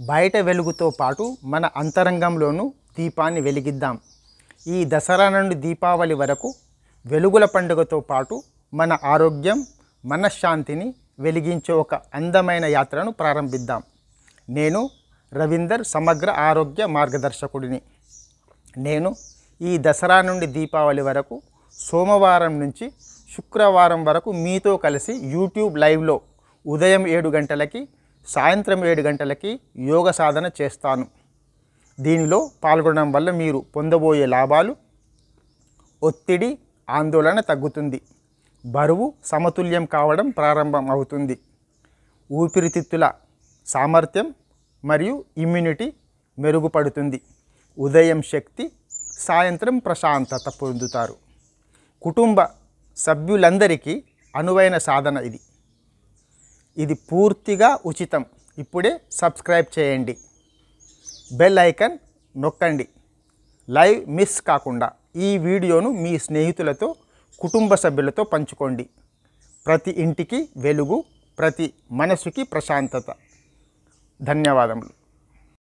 బయట వెలుగుతో పాటు మన అంతరంగంలోనూ దీపాన్ని వెలిగిద్దాం. ఈ దసరా నుండి దీపావళి వరకు వెలుగుల పండుగతో పాటు మన ఆరోగ్యం, మనశ్శాంతిని వెలిగించే ఒక అందమైన యాత్రను ప్రారంభిద్దాం. నేను రవీందర్, సమగ్ర ఆరోగ్య మార్గదర్శకుడిని. నేను ఈ దసరా నుండి దీపావళి వరకు సోమవారం నుంచి శుక్రవారం వరకు మీతో కలిసి యూట్యూబ్ లైవ్లో ఉదయం 7 గంటలకి, సాయంత్రం 7 గంటలకి యోగ సాధన చేస్తాను. దీనిలో పాల్గొనడం వల్ల మీరు పొందబోయే లాభాలు: ఒత్తిడి, ఆందోళన తగ్గుతుంది, బరువు సమతుల్యం కావడం ప్రారంభం అవుతుంది, ఊపిరితిత్తుల సామర్థ్యం మరియు ఇమ్యూనిటీ మెరుగుపడుతుంది, ఉదయం శక్తి, సాయంత్రం ప్రశాంతత పొందుతారు. కుటుంబ సభ్యులందరికీ అనువైన సాధన ఇది పూర్తిగా ఉచితం. ఇప్పుడే సబ్స్క్రైబ్ చేయండి, బెల్ ఐకాన్ నొక్కండి. లైవ్ మిస్ కాకుండా ఈ వీడియోను మీ స్నేహితులతో, కుటుంబ సభ్యులతో పంచుకోండి. ప్రతి ఇంటికి వెలుగు, ప్రతి మనసుకి ప్రశాంతత. ధన్యవాదములు.